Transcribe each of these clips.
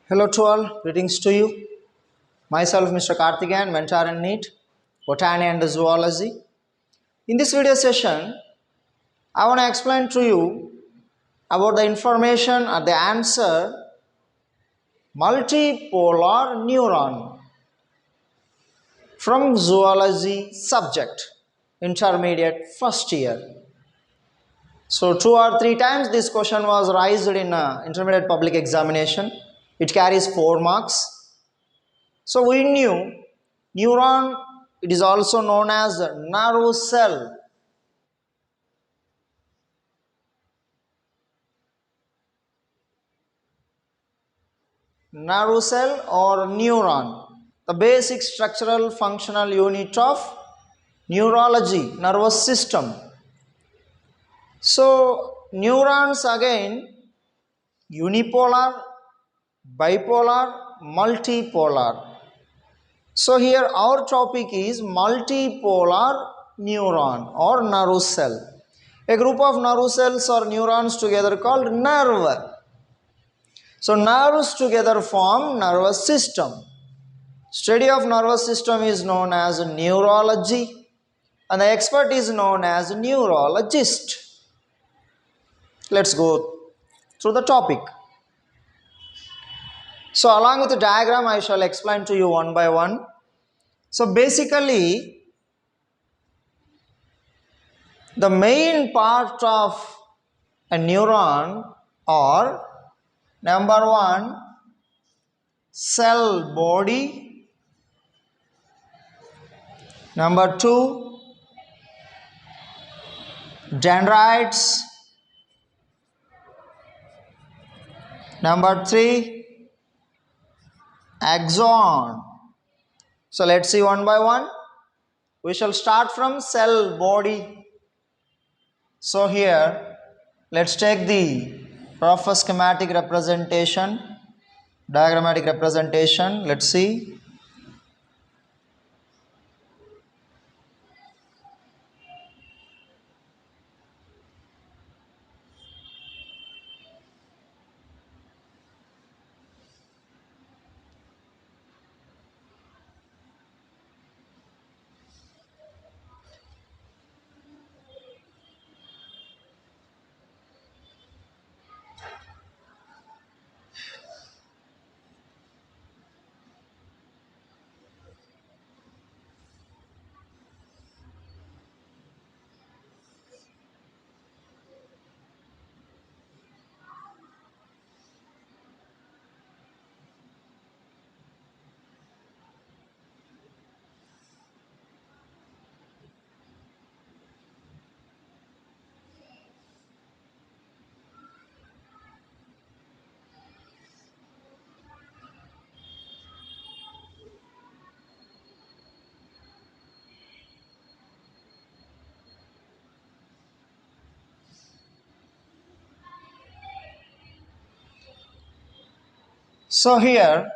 Hello to all, greetings to you. Myself Mr Karthikeyan, mentor in NEET, Botany and Zoology. In this video session, I want to explain to you about the information or the answer multipolar neuron from zoology subject, intermediate first year. So 2 or 3 times this question was raised in intermediate public examination. It carries 4 marks. So we knew neuron, it is also known as nerve cell. Nerve cell or neuron, the basic structural functional unit of neurology, nervous system. So neurons again unipolar, bipolar, multipolar. So here our topic is multipolar neuron or nerve cell. A group of nerve cells or neurons together called nerve. So nerves together form nervous system. Study of nervous system is known as neurology and the expert is known as neurologist. Let's go through the topic. So along with the diagram I shall explain to you one by one. So basically the main part of a neuron are number 1 cell body, number 2 dendrites, number 3 axon. So let's see one by one. We shall start from cell body. So here let's take the rough schematic representation, diagrammatic representation. Let's see. So here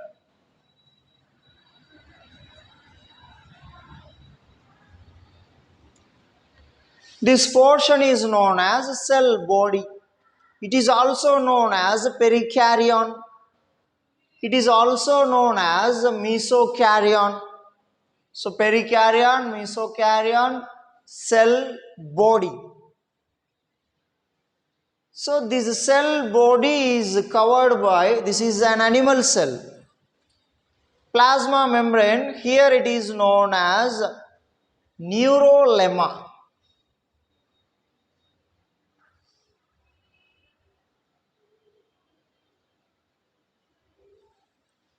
this portion is known as cell body. It is also known as perikaryon. It is also known as mesokaryon. So perikaryon, mesokaryon, cell body. So this cell body is covered by, this is an animal cell. Plasma membrane, here it is known as neurolemma.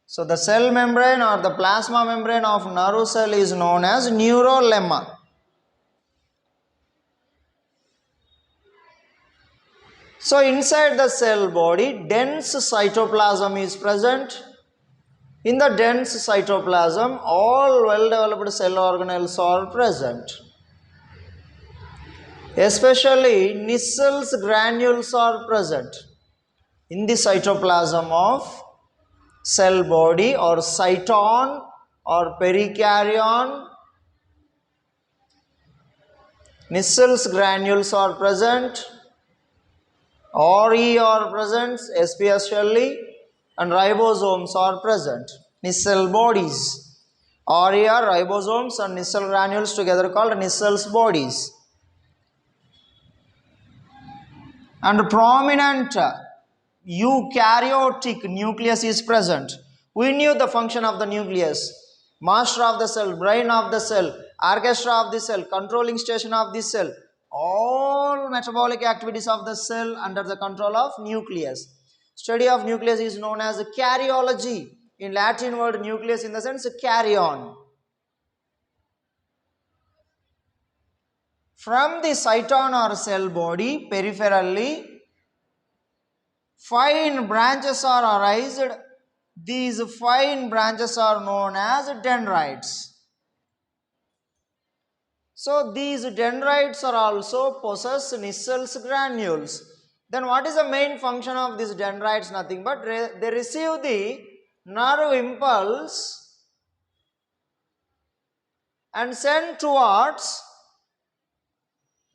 So the cell membrane or the plasma membrane of nerve cell is known as neurolemma. So inside the cell body, dense cytoplasm is present. In the dense cytoplasm, all well-developed cell organelles are present. Especially Nissel's granules are present in the cytoplasm of cell body or cyton or perikaryon. Nissel's granules are present, RE are present especially, and ribosomes are present. Nissel bodies. Or here ribosomes and nissel granules together called Nissel's bodies. And prominent eukaryotic nucleus is present. We knew the function of the nucleus. Master of the cell, brain of the cell, orchestra of the cell, controlling station of the cell. All metabolic activities of the cell under the control of nucleus. Study of nucleus is known as karyology. In Latin word nucleus in the sense karyon. From the cyton or cell body peripherally, fine branches are raised. These fine branches are known as dendrites. So these dendrites are also possess Nissel's granules. Then what is the main function of these dendrites? Nothing but they receive the nerve impulse and send towards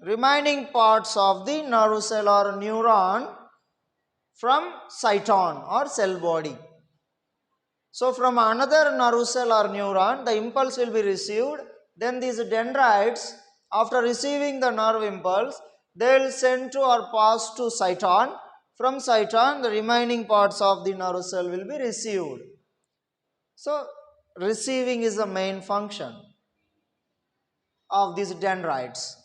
remaining parts of the nerve cell or neuron from cyton or cell body. So from another nerve cell or neuron, the impulse will be received. Then these dendrites, after receiving the nerve impulse, they will send to or pass to cyton. From cyton, the remaining parts of the nerve cell will be received. So receiving is the main function of these dendrites.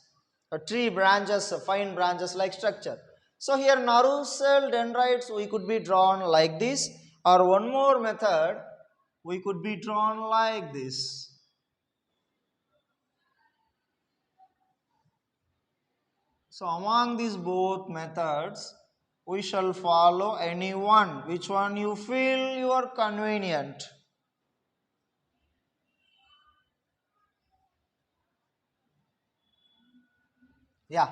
Tree branches, fine branches like structure. So here nerve cell dendrites we could be drawn like this, or one more method we could be drawn like this. So among these both methods we shall follow any one, which one you feel you are convenient. Yeah,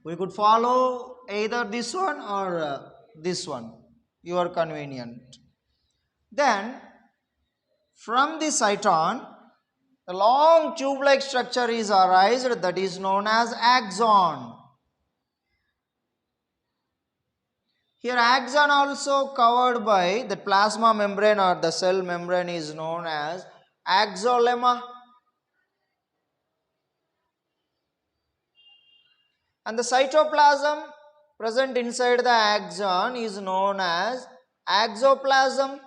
we could follow either this one or this one, you are convenient. Then from the cyton, the long tube-like structure is arised that is known as axon. Here axon also covered by the plasma membrane or the cell membrane is known as axolemma. And the cytoplasm present inside the axon is known as axoplasm.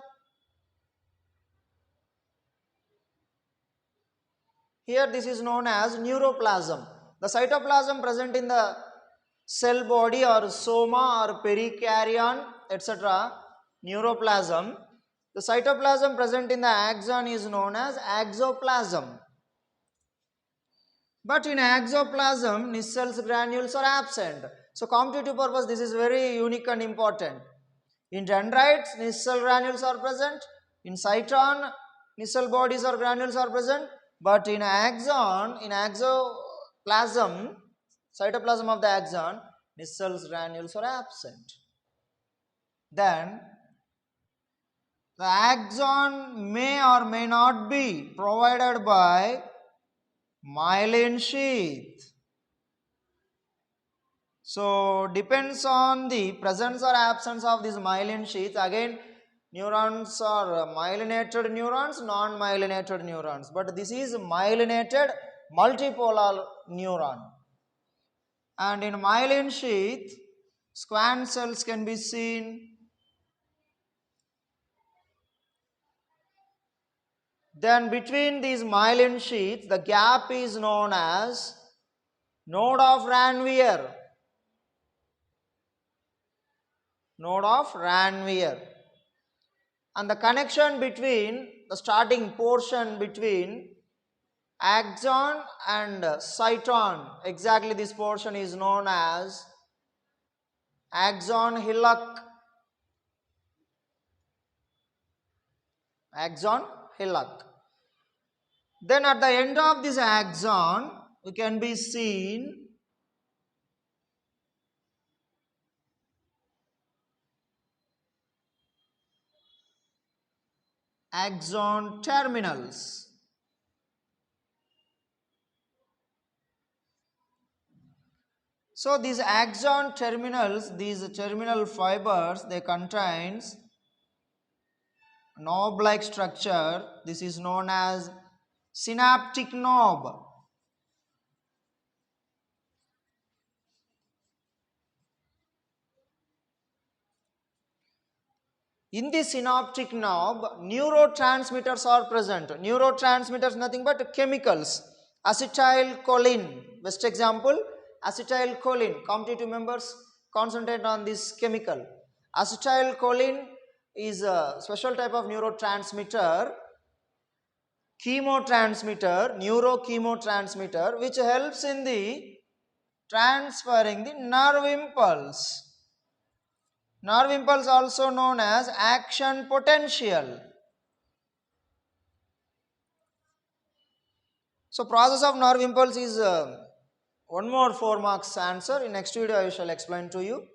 Here this is known as neuroplasm. The cytoplasm present in the cell body or soma or perikaryon etc. neuroplasm. The cytoplasm present in the axon is known as axoplasm. But in axoplasm, Nissel's granules are absent. So competitive purpose, this is very unique and important. In dendrites, Nissel granules are present. In cyton, Nissel bodies or granules are present. But in axon, in axoplasm, cytoplasm of the axon, Nissel's granules are absent. Then the axon may or may not be provided by myelin sheath. So depends on the presence or absence of this myelin sheath. Again, neurons are myelinated neurons, non-myelinated neurons. But this is myelinated multipolar neuron. And in myelin sheath, squamous cells can be seen. Then between these myelin sheaths, the gap is known as node of Ranvier. Node of Ranvier. And the connection between the starting portion between axon and cyton, exactly this portion is known as axon hillock. Axon hillock. Then at the end of this axon, we can be seen axon terminals. So these axon terminals, these terminal fibers, they contains knob-like structure. This is known as synaptic knob. In the synaptic knob, neurotransmitters are present. Neurotransmitters nothing but chemicals. Acetylcholine, best example, acetylcholine. Competitive members concentrate on this chemical. Acetylcholine is a special type of neurotransmitter, neurochemotransmitter, which helps in the transferring the nerve impulse. Nerve impulse also known as action potential. So process of nerve impulse is one more 4 marks answer. In next video I shall explain to you.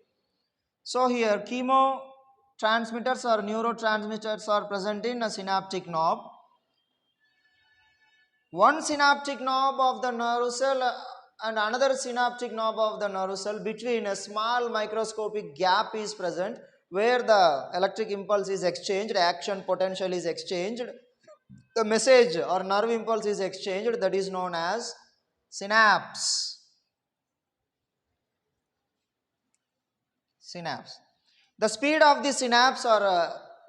So here chemotransmitters or neurotransmitters are present in a synaptic knob. One synaptic knob of the nerve cell and another synaptic knob of the nerve cell, between a small microscopic gap is present where the electric impulse is exchanged, action potential is exchanged, the message or nerve impulse is exchanged, that is known as synapse. Synapse. The speed of the synapse or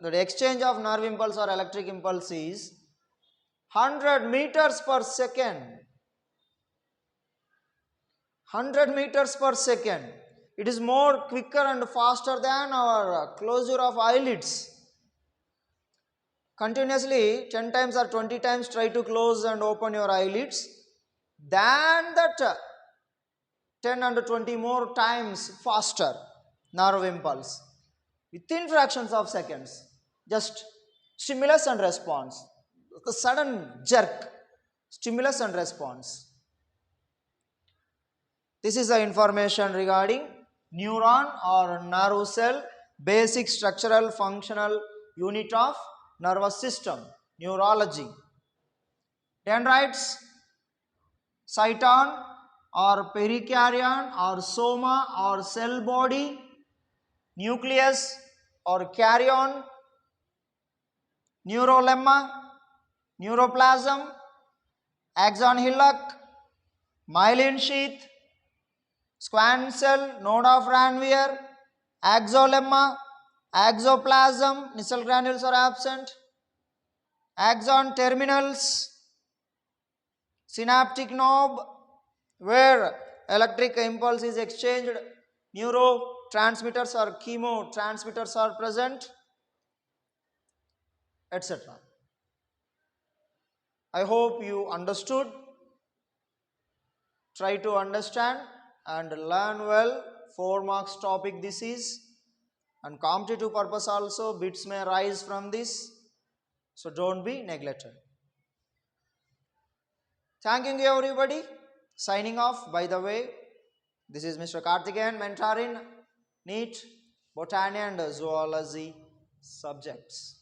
the exchange of nerve impulse or electric impulse is 100 meters per second. 100 meters per second. It is more quicker and faster than our closure of eyelids. Continuously 10 times or 20 times try to close and open your eyelids. Than that 10 and 20 more times faster nerve impulse. Within fractions of seconds. Just stimulus and response. The sudden jerk. Stimulus and response. This is the information regarding neuron or nerve cell, basic structural functional unit of nervous system, neurology. Dendrites, cyton or perikaryon or soma or cell body, nucleus or karyon, neurolemma, neuroplasm, axon hillock, myelin sheath, squamous cell, node of Ranvier, axolemma, axoplasm, Nissl granules are absent, axon terminals, synaptic knob where electric impulse is exchanged, neurotransmitters or chemotransmitters are present, etc. I hope you understood. Try to understand and learn well. 4 marks topic this is, and competitive purpose also bits may rise from this, so don't be neglected. Thanking you everybody. Signing off. By the way, this is Mr Karthikeyan, mentor in NEET, Botany and Zoology subjects.